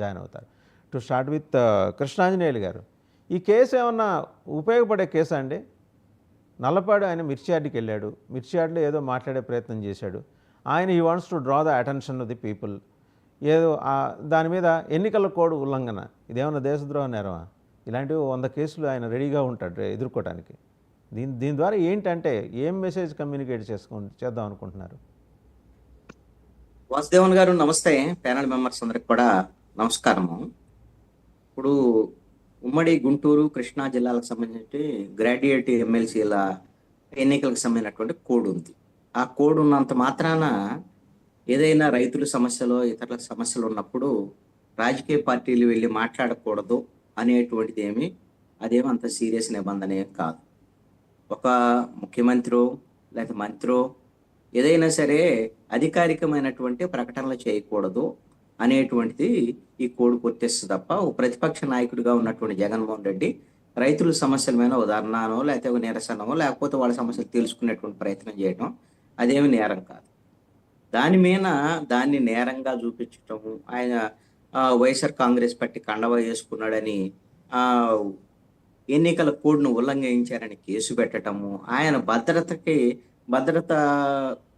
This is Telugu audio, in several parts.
జాయిన్ అవుతారు. టు స్టార్ట్ విత్ కృష్ణాంజనేయులు గారు, ఈ కేసు ఏమన్నా ఉపయోగపడే కేసా అండి? నల్లపాడు ఆయన మిర్చియార్డ్కి వెళ్ళాడు, మిర్చియార్డ్లో ఏదో మాట్లాడే ప్రయత్నం చేశాడు. ఆయన ఈ wants to draw the attention of the people, ఏదో దాని మీద ఎన్నికల కోడ్ ఉల్లంఘన, ఇదేమన్నా దేశద్రోహ నేరమా? ఇలాంటివి 100 కేసులు ఆయన రెడీగా ఉంటాడు ఎదుర్కోవడానికి. దీని ద్వారా ఏంటంటే ఏం మెసేజ్ కమ్యూనికేట్ చేద్దాం అనుకుంటున్నారు? వాసుదేవన్ గారు నమస్తే. ప్యానల్ మెంబర్స్ అందరికి కూడా నమస్కారము. ఇప్పుడు ఉమ్మడి గుంటూరు కృష్ణా జిల్లాలకు సంబంధించి గ్రాడ్యుయేట్ ఎమ్మెల్సీల ఎన్నికలకు సంబంధించినటువంటి కోడ్ ఉంది. ఆ కోడ్ ఉన్నంత మాత్రాన ఏదైనా రైతుల సమస్యలో ఇతరుల సమస్యలు ఉన్నప్పుడు రాజకీయ పార్టీలు వెళ్ళి మాట్లాడకూడదు అనేటువంటిది అదేమి అంత సీరియస్ నిబంధన కాదు. ఒక ముఖ్యమంత్రి లేక మంత్రో ఏదైనా సరే అధికారికమైనటువంటి ప్రకటనలు చేయకూడదు అనేటువంటిది ఈ కోడ్ కొట్టేస్తుంది తప్ప, ప్రతిపక్ష నాయకుడిగా ఉన్నటువంటి జగన్మోహన్ రెడ్డి రైతుల సమస్యల మీద ఉదాహరణనో లేకపోతే ఒక నిరసనమో లేకపోతే వాళ్ళ సమస్యలు తెలుసుకునేటువంటి ప్రయత్నం చేయడం అదేమి నేరం కాదు. దాన్ని నేరంగా చూపించటము, ఆయన వైఎస్ఆర్ కాంగ్రెస్ పార్టీ కండవ వేసుకున్నాడని ఎన్నికల కోడ్ను ఉల్లంఘించారని కేసు పెట్టడము, ఆయన భద్రత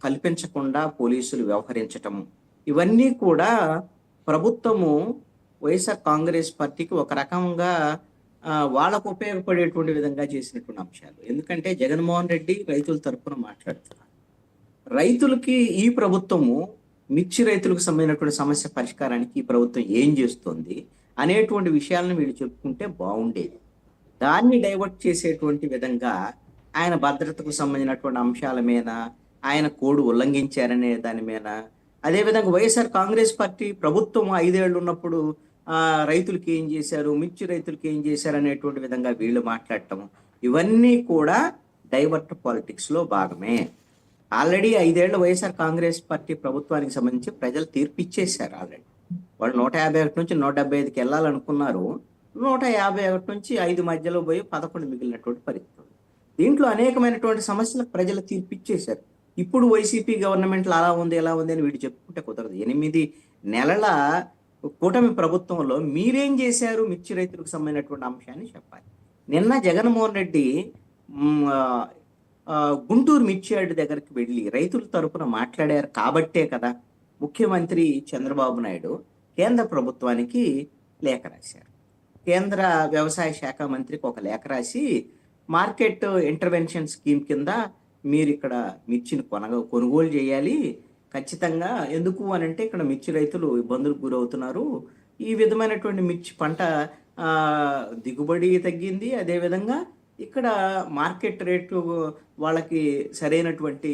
కల్పించకుండా పోలీసులు వ్యవహరించటము, ఇవన్నీ కూడా ప్రభుత్వము వైఎస్ఆర్ కాంగ్రెస్ పార్టీకి ఒక రకంగా వాళ్ళకు ఉపయోగపడేటువంటి విధంగా చేసినటువంటి అంశాలు. ఎందుకంటే జగన్మోహన్ రెడ్డి రైతుల తరఫున మాట్లాడుతున్నారు. రైతులకి ఈ ప్రభుత్వము మిర్చి రైతులకు సంబంధించినటువంటి సమస్య పరిష్కారానికి ఈ ప్రభుత్వం ఏం చేస్తుంది అనేటువంటి విషయాలను వీళ్ళు చెప్పుకుంటే బాగుండేది. దాన్ని డైవర్ట్ చేసేటువంటి విధంగా ఆయన భద్రతకు సంబంధించినటువంటి అంశాల మీద, ఆయన కోడ్ ఉల్లంఘించారనే దాని మీద, అదేవిధంగా వైఎస్ఆర్ కాంగ్రెస్ పార్టీ ప్రభుత్వం 5 ఏళ్ళు ఉన్నప్పుడు రైతులకి ఏం చేశారు, మిర్చి రైతులకి ఏం చేశారు అనేటువంటి విధంగా వీళ్ళు మాట్లాడటం, ఇవన్నీ కూడా డైవర్ట్ పాలిటిక్స్ లో భాగమే. ఆల్రెడీ 5 ఏళ్ళు వైఎస్ఆర్ కాంగ్రెస్ పార్టీ ప్రభుత్వానికి సంబంధించి ప్రజలు తీర్పు ఇచ్చేశారు. ఆల్రెడీ వాళ్ళు 151 నుంచి 175కి వెళ్ళాలనుకున్నారు. 151 నుంచి 5 మధ్యలో పోయి 11 మిగిలినటువంటి పరిస్థితి. దీంట్లో అనేకమైనటువంటి సమస్యలకు ప్రజలు తీర్పు ఇచ్చేశారు. ఇప్పుడు వైసీపీ గవర్నమెంట్లో అలా ఉంది ఎలా ఉంది అని వీడు చెప్పుకుంటే కుదరదు. 8 నెలల కూటమి ప్రభుత్వంలో మీరేం చేశారు మిర్చి రైతులకు సంబంధించినటువంటి అంశాన్ని చెప్పాలి. నిన్న జగన్మోహన్ రెడ్డి గుంటూరు మిర్చి యార్డ్ దగ్గరికి వెళ్ళి రైతుల తరపున మాట్లాడారు కాబట్టే కదా ముఖ్యమంత్రి చంద్రబాబు నాయుడు కేంద్ర ప్రభుత్వానికి లేఖ రాశారు. కేంద్ర వ్యవసాయ శాఖ మంత్రికి ఒక లేఖ రాసి మార్కెట్ ఇంటర్వెన్షన్ స్కీమ్ కింద మీరు ఇక్కడ మిర్చిని కొనుగోలు చేయాలి ఖచ్చితంగా. ఎందుకు అని అంటే ఇక్కడ మిర్చి రైతులు ఇబ్బందులకు గురవుతున్నారు. ఈ విధమైనటువంటి మిర్చి పంట దిగుబడి తగ్గింది, అదేవిధంగా ఇక్కడ మార్కెట్ రేటు వాళ్ళకి సరైనటువంటి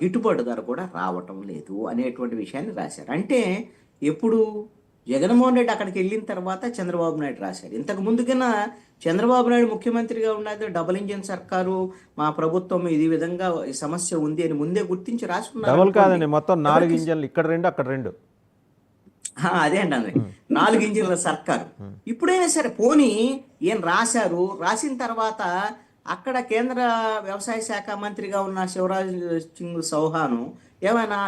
గిట్టుబాటు ధర కూడా రావటం లేదు అనేటువంటి విషయాన్ని రాశారు. అంటే ఎప్పుడు జగన్మోహన్ రెడ్డి అక్కడికి వెళ్ళిన తర్వాత చంద్రబాబు నాయుడు రాశారు. ఇంతకు ముందుకన్నా చంద్రబాబు నాయుడు ముఖ్యమంత్రిగా ఉన్నది డబుల్ ఇంజిన్ సర్కారు, మా ప్రభుత్వం ఇది విధంగా ఈ సమస్య ఉంది అని ముందే గుర్తించి రాసుకున్నారు. డబుల్ కాదండి, మొత్తం 4 ఇంజన్లు, ఇక్కడ 2 అక్కడ 2. అదే అండి, 4 ఇంజిన్ల సర్కారు. ఇప్పుడైనా సరే పోనీ ఈయన రాశారు, రాసిన తర్వాత అక్కడ కేంద్ర వ్యవసాయ శాఖ మంత్రిగా ఉన్న శివరాజ్ సింగ్ చౌహాన్ ఏమైనా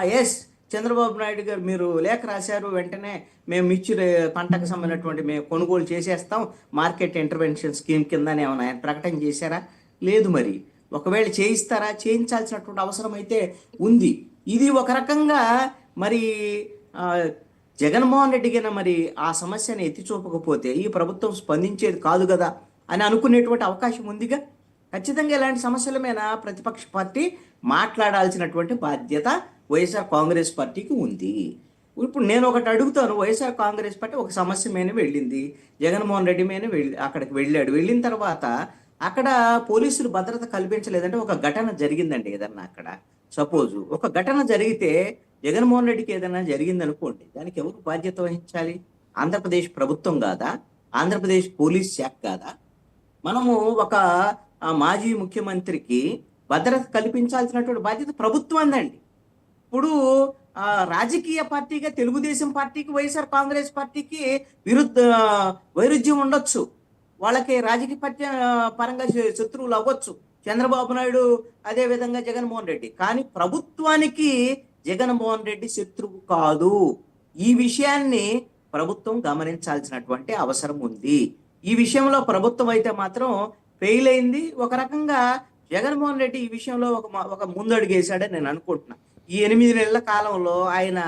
చంద్రబాబు నాయుడు గారు మీరు లేఖ రాశారు, వెంటనే మేము మిర్చి పంటకు సంబంధించినటువంటి మేము కొనుగోలు చేసేస్తాం మార్కెట్ ఇంటర్వెన్షన్ స్కీమ్ కింద ఏమైనా ఆయన ప్రకటన చేశారా? లేదు. మరి ఒకవేళ చేయిస్తారా? చేయించాల్సినటువంటి అవసరం అయితే ఉంది. ఇది ఒక రకంగా మరి జగన్మోహన్ రెడ్డి గారు మరి ఆ సమస్యను ఎత్తి చూపకపోతే ఈ ప్రభుత్వం స్పందించేది కాదు కదా అని అనుకునేటువంటి అవకాశం ఉందిగా. ఖచ్చితంగా ఇలాంటి సమస్యల మీద ప్రతిపక్ష పార్టీ మాట్లాడాల్సినటువంటి బాధ్యత వైఎస్ఆర్ కాంగ్రెస్ పార్టీకి ఉంది. ఇప్పుడు నేను ఒకటి అడుగుతాను, వైఎస్ఆర్ కాంగ్రెస్ పార్టీ ఒక సమస్య మీద వెళ్ళింది, జగన్మోహన్ రెడ్డి మీద అక్కడికి వెళ్ళాడు. వెళ్ళిన తర్వాత అక్కడ పోలీసులు భద్రత కల్పించలేదంటే ఒక ఘటన జరిగిందండి. ఏదన్నా అక్కడ సపోజ్ ఒక ఘటన జరిగితే జగన్మోహన్ రెడ్డికి ఏదైనా జరిగింది అనుకోండి, దానికి ఎవరు బాధ్యత వహించాలి? ఆంధ్రప్రదేశ్ ప్రభుత్వం కాదా? ఆంధ్రప్రదేశ్ పోలీస్ శాఖ కాదా? మనము ఒక మాజీ ముఖ్యమంత్రికి భద్రత కల్పించాల్సినటువంటి బాధ్యత ప్రభుత్వందండి. ఇప్పుడు రాజకీయ పార్టీగా తెలుగుదేశం పార్టీకి వైఎస్ఆర్ కాంగ్రెస్ పార్టీకి వైరుధ్యం ఉండొచ్చు, వాళ్ళకి రాజకీయ పరంగా శత్రువులు అవ్వచ్చు చంద్రబాబు నాయుడు, అదే విధంగా జగన్మోహన్ రెడ్డి. కానీ ప్రభుత్వానికి జగన్మోహన్ రెడ్డి శత్రువు కాదు. ఈ విషయాన్ని ప్రభుత్వం గమనించాల్సినటువంటి అవసరం ఉంది. ఈ విషయంలో ప్రభుత్వం అయితే మాత్రం ఫెయిల్ అయింది. ఒక రకంగా జగన్మోహన్ రెడ్డి ఈ విషయంలో ఒక ముందడుగేశాడని నేను అనుకుంటున్నా. ఈ 8 నెలల కాలంలో ఆయన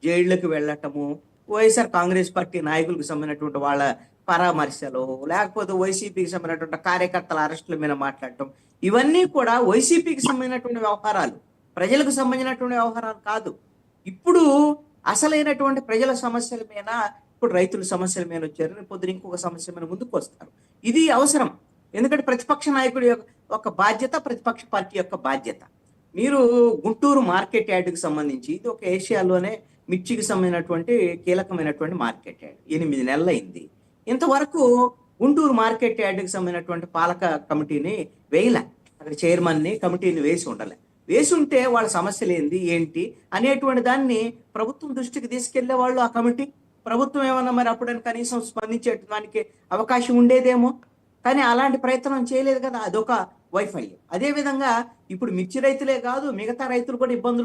జైళ్ళకి వెళ్ళటము, వైఎస్ఆర్ కాంగ్రెస్ పార్టీ నాయకులకు సంబంధించినటువంటి వాళ్ళ పరామర్శలు, లేకపోతే వైసీపీకి సంబంధించినటువంటి కార్యకర్తల అరెస్టుల మీద మాట్లాడటం, ఇవన్నీ కూడా వైసీపీకి సంబంధించినటువంటి వ్యవహారాలు, ప్రజలకు సంబంధించినటువంటి వ్యవహారాలు కాదు. ఇప్పుడు అసలైనటువంటి ప్రజల సమస్యల మీద, ఇప్పుడు రైతుల సమస్యల మీద వచ్చారు, రేపు పొద్దున ఇంకొక సమస్య మీద ముందుకు వస్తారు. ఇది అవసరం. ఎందుకంటే ప్రతిపక్ష నాయకుడి యొక్క బాధ్యత, ప్రతిపక్ష పార్టీ యొక్క బాధ్యత. మీరు గుంటూరు మార్కెట్ యార్డుకి సంబంధించి, ఇది ఒక ఏషియాలోనే మిర్చికి సంబంధించినటువంటి కీలకమైనటువంటి మార్కెట్ యార్డ్. 8 నెలలు అయింది. ఇంతవరకు గుంటూరు మార్కెట్ యార్డుకి సంబంధించినటువంటి పాలక కమిటీని వేయలే, అక్కడ చైర్మన్ని కమిటీని వేసి ఉండలే. వేసి ఉంటే వాళ్ళ సమస్యలు ఏంటి అనేటువంటి దాన్ని ప్రభుత్వం దృష్టికి తీసుకెళ్లే వాళ్ళు ఆ కమిటీ. ప్రభుత్వం ఏమన్నా మరి అప్పుడని కనీసం స్పందించేదానికి అవకాశం ఉండేదేమో, కానీ అలాంటి ప్రయత్నం చేయలేదు కదా, అదొక వైఫల్యం. అదేవిధంగా ఇప్పుడు మిర్చి రైతులే కాదు, మిగతా రైతులు కూడా ఇబ్బందులు